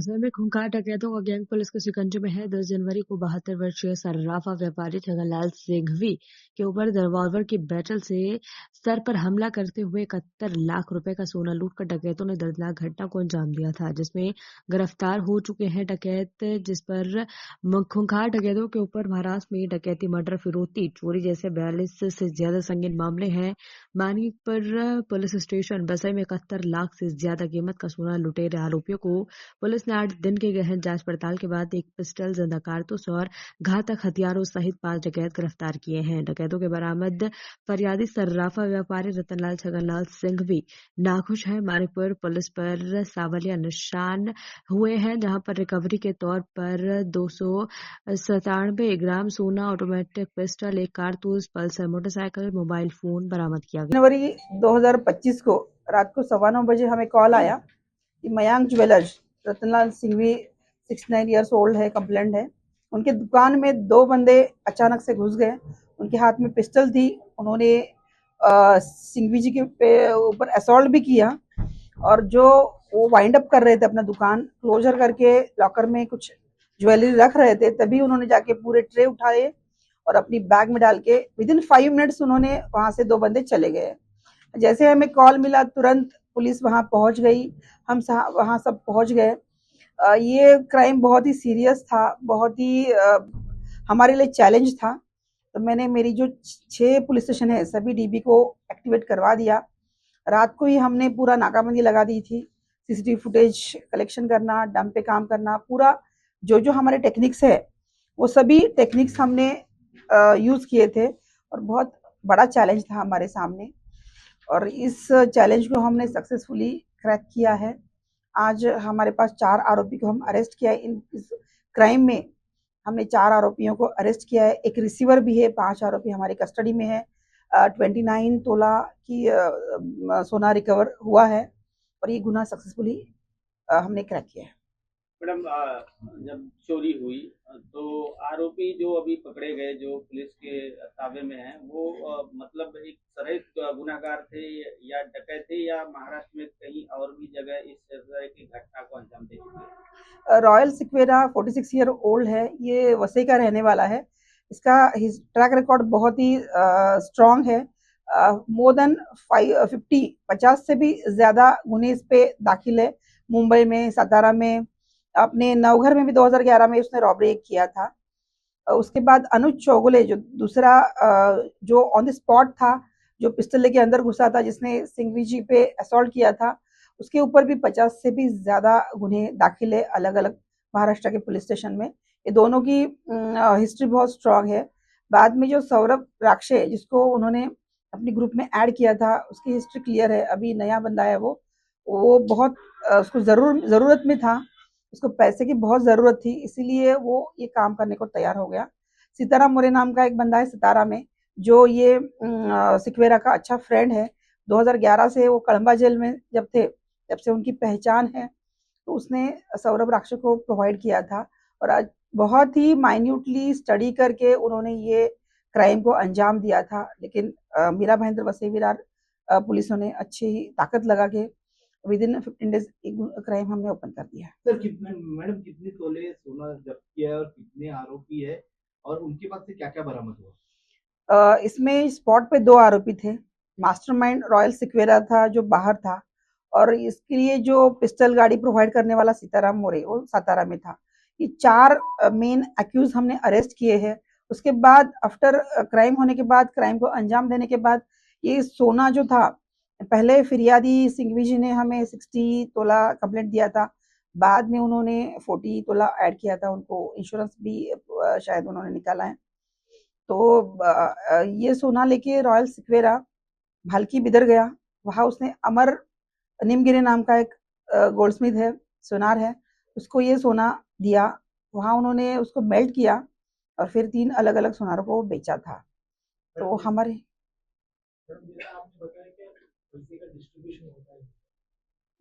वसई में खूंखार डकैतों का गैंग पुलिस के शिकंजे में है। 10 जनवरी को 72 वर्षीय सर्राफा व्यापारी छगनलाल सिंघवी के ऊपर रिवॉल्वर की बैटल से सर पर हमला करते हुए 71 लाख रुपए का सोना लूटकर डकैतों ने दर्दनाक घटना को अंजाम दिया था, जिसमें गिरफ्तार हो चुके हैं डकैत। जिस पर खूंखार डकैतों के ऊपर महाराष्ट्र में डकैती, मर्डर, फिरौती, चोरी जैसे 42 से ज्यादा संगीन मामले हैं। मानिकपुर पुलिस स्टेशन वसई में 71 लाख से ज्यादा कीमत का सोना लुटेरे आरोपियों को पुलिस ने 8 दिन की गहन जांच पड़ताल के बाद एक पिस्टल, जिंदा कारतूस और घातक हथियारों सहित 5 डकैत गिरफ्तार किए हैं। डकैतों के बरामद फरियादी सर्राफा व्यापारी रतनलाल छगनलाल सिंघवी नाखुश है। मानिकपुर पुलिस पर सावलिया निशान हुए हैं, जहां पर रिकवरी के तौर पर 297 ग्राम सोना, ऑटोमेटिक पिस्टल, एक कारतूस, पल्सर मोटरसाइकिल, मोबाइल फोन बरामद किया गया। जनवरी 2025 को रात को 9:15 बजे हमें कॉल आया कि Mayank jewellers Ratanlal Singhvi 69 years old है, कंप्लेंट है। उनके दुकान में 2 बंदे अचानक से घुस गए। उनके हाथ में पिस्टल थी। उन्होंने सिंघवी जी के ऊपर असॉल्ट भी किया और जो वो वाइंड अप कर रहे थे, अपना दुकान क्लोजर करके लॉकर में कुछ ज्वेलरी रख रहे थे, तभी उन्होंने जाके पूरे ट्रे उठाए और अपनी बैग में डाल के विदिन 5 मिनट्स उन्होंने वहां से 2 बंदे चले गए। जैसे हमें कॉल मिला तुरंत पुलिस वहां पहुंच गई। हम वहां सब पहुंच गए। ये क्राइम बहुत ही सीरियस था, बहुत ही हमारे लिए चैलेंज था। तो मैंने मेरी जो 6 पुलिस स्टेशन है सभी डीबी को एक्टिवेट करवा दिया। रात को ही हमने पूरा नाकाबंदी लगा दी थी। सीसीटीवी फुटेज कलेक्शन करना, डंप पे काम करना, पूरा जो हमारे टेक्निक्स है वो सभी टेक्निक्स हमने यूज किए थे और बहुत बड़ा चैलेंज था हमारे सामने और इस चैलेंज को हमने सक्सेसफुली क्रैक किया है। आज हमारे पास 4 आरोपी को हम अरेस्ट किया है। इस क्राइम में हमने 4 आरोपियों को अरेस्ट किया है। एक रिसीवर भी है। 5 आरोपी हमारी कस्टडी में है। 29 तोला की सोना रिकवर हुआ है और ये गुना सक्सेसफुली हमने क्रैक किया है। मैडम, जब चोरी हुई तो आरोपी जो अभी पकड़े गए, जो पुलिस के ताबे में हैं, वो मतलब एक सराइत गुनाहगार थे या डकैत थे या महाराष्ट्र में कहीं और भी जगह इस तरह की घटना को अंजाम दे चुके? रॉयल सिक्वेरा 46 ईयर ओल्ड है। ये वसई का रहने वाला है। इसका ट्रैक रिकॉर्ड बहुत ही स्ट्रांग है। मोर देन 50 से भी ज्यादा गुने इस पे दाखिल है। मुंबई में, सातारा में, अपने नवघर में भी 2011 में उसने रॉबरी किया था। उसके बाद अनुज चौगुले जो दूसरा जो ऑन द स्पॉट था, जो पिस्टल लेके अंदर घुसा था, जिसने सिंघवी जी पे असॉल्ट किया था, उसके ऊपर भी 50 से भी ज्यादा गुन्हे दाखिल है अलग अलग महाराष्ट्र के पुलिस स्टेशन में। ये दोनों की हिस्ट्री बहुत स्ट्रांग है। बाद में जो सौरभ राक्षे जिसको उन्होंने अपनी ग्रुप में ऐड किया था, उसकी हिस्ट्री क्लियर है। अभी नया बंदा है वो बहुत उसको जरूरत में था, उसको पैसे की बहुत जरूरत थी, इसीलिए वो ये काम करने को तैयार हो गया। सीताराम मोरे नाम का एक बंदा है सतारा में, जो ये सिक्वेरा का अच्छा फ्रेंड है। 2011 से वो कड़म्बा जेल में जब थे, जब से उनकी पहचान है। तो उसने सौरभ राक्षे को प्रोवाइड किया था और आज बहुत ही माइन्यूटली स्टडी करके उन्होंने ये क्राइम को अंजाम दिया था। लेकिन मीरा महेंद्र वसई विरार पुलिसों ने अच्छी ताकत लगा के विदिन 15 डेज एक क्राइम हमने ओपन कर दिया। सर, कितने तोले सोना जब्त किया है और कितने आरोपी है और उनके पास से क्या क्या बरामद हुआ? इसमें स्पॉट पे 2 आरोपी थे। मास्टरमाइंड रॉयल सिक्वेरा था जो बाहर था और इसके लिए जो पिस्टल गाड़ी प्रोवाइड करने वाला सीताराम मोरे वो सातारा में था। ये 4 मेन अक्यूज हमने अरेस्ट किए हैं। उसके बाद आफ्टर क्राइम होने के बाद, क्राइम को अंजाम देने के बाद, ये सोना जो था, पहले फिरियादी सिंघवी जी ने हमें 60 तोला कंप्लेंट दिया था। बाद में उन्होंने 40 तोला ऐड किया था। उनको इंश्योरेंस भी शायद उन्होंने निकाला है। तो ये सोना लेके रॉयल सिक्वेरा भालकी बिदर गया। वहां उसने अमर निमगिरी नाम का एक गोल्डस्मिथ है, सोनार है, उसको ये सोना दिया। वहां उन्होंने उसको मेल्ट किया और फिर 3 अलग अलग सोनारों को बेचा था। तो हमारे पैसे का डिस्ट्रीब्यूशन होता है,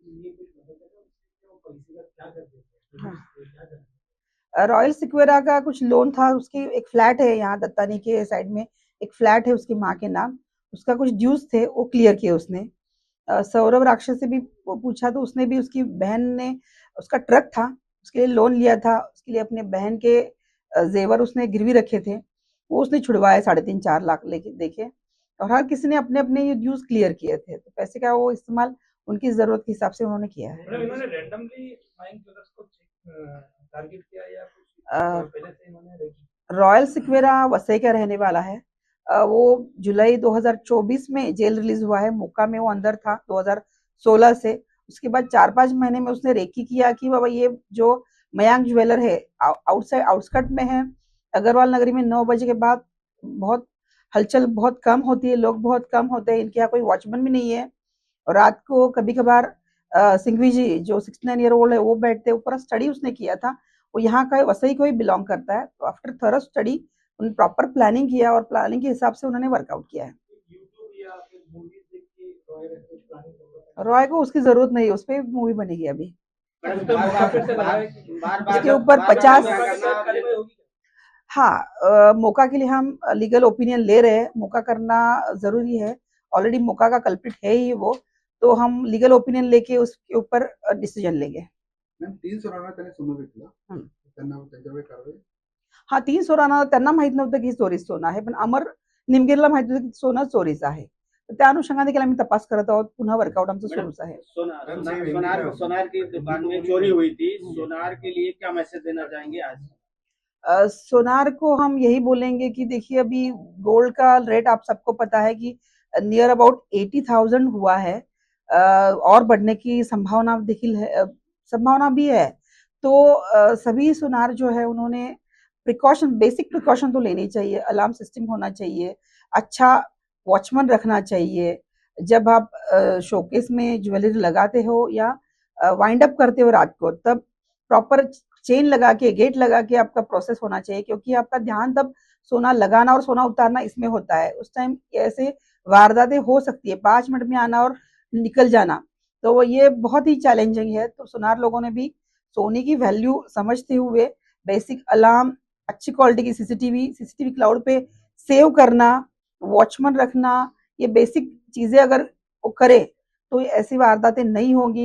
ये कुछ मतलब है कि पैसे का क्या करते हैं? हाँ। रॉयल सिक्वेरा का कुछ लोन था। उसकी एक फ्लैट है यहाँ दत्तानी के साइड में, एक फ्लैट है उसकी माँ के नाम। उसका कुछ ड्यूज थे, वो क्लियर किए उसने। सौरभ राक्षस से भी पूछा तो उसने भी, उसकी बहन ने, उसका ट्रक था उसके लिए लोन लिया था, उसके लिए अपने बहन के जेवर उसने गिरवी रखे थे, वो उसने छुड़वाए 3.5-4 लाख लेके देके। और हर किसी ने अपने अपने ये ड्यूज क्लियर किए थे, तो पैसे का वो इस्तेमाल उनकी जरूरत के हिसाब से उन्होंने किया है। इन्होंने रैंडमली मयंक ज्वेलर्स को टारगेट किया या कुछ पहले से इन्होंने रॉयल सिक्वेरा वसई का रहने वाला है। वो जुलाई 2024 में जेल रिलीज हुआ है, मोका में वो अंदर था 2016 से। उसके बाद 4-5 महीने में उसने रेकी किया कि बाबा ये जो मयांक ज्वेलर है आउटसाइड आउटस्कर्ट में है, अग्रवाल नगरी में 9 बजे के बाद बहुत हलचल बहुत कम होती है, लोग बहुत कम होते हैं, इनके यहाँ कोई वॉचमैन भी नहीं है। और रात को कभी कभार सिंघवी जी जो 69 ईयर ओल्ड है वो बैठते, ऊपर स्टडी उसने किया था, वो यहाँ का वसई को ही बिलोंग करता है। तो आफ्टर थॉरो स्टडी उन्होंने प्रॉपर प्लानिंग किया और प्लानिंग के हिसाब से उन्होंने वर्कआउट किया है। रॉय को उसकी जरूरत नहीं है, उस पर मूवी बनेगी अभी। इसके ऊपर 50 हाँ, मौका के लिए हम लीगल ओपिनियन ले रहे हैं, मौका करना जरूरी है। ऑलरेडी मौका का कल्प्रिट है ही वो, तो हम लीगल ओपिनियन लेके उसके ऊपर डिसीजन लेंगे। मॅम 3 सोनार त्याने सोनं विकलं, त्यांना त्याच्यावर कारवाई? हा 3 सोनार त्यांना माहित नव्हतं की चोरीस सोनं आहे, पण अमर निमगिरला माहित होतं की सोनं चोरीच आहे। तर त्या अनुषंगाने देखील आम्ही तपास करत आहोत, पुन्हा वर्कआउट आमचं सुरूच आहे। सोनार की दुकान में चोरी हुई थी, सोनार के लिए क्या मैसेज देना चाहेंगे आज? सोनार को हम यही बोलेंगे कि देखिए अभी गोल्ड का रेट आप सबको पता है कि नियर अबाउट 80,000 हुआ है, और बढ़ने की संभावना देखिए है, संभावना भी है। तो सभी सोनार जो है उन्होंने प्रिकॉशन, बेसिक प्रिकॉशन तो लेनी चाहिए, अलार्म सिस्टम होना चाहिए, अच्छा वॉचमैन रखना चाहिए। जब आप शोकेस में ज्वेलरी लगाते हो या वाइंड अप करते हो रात को, तब प्रॉपर चेन लगा के, गेट लगा के आपका प्रोसेस होना चाहिए, क्योंकि आपका ध्यान तब सोना लगाना और सोना उतारना इसमें होता है। उस टाइम ऐसे वारदातें हो सकती है, 5 मिनट में आना और निकल जाना, तो ये बहुत ही चैलेंजिंग है। तो सोनार लोगों ने भी सोने की वैल्यू समझते हुए बेसिक अलार्म, अच्छी क्वालिटी की सीसीटीवी क्लाउड पे सेव करना, वॉचमैन रखना, ये बेसिक चीजें अगर वो करे तो ऐसी वारदातें नहीं होंगी।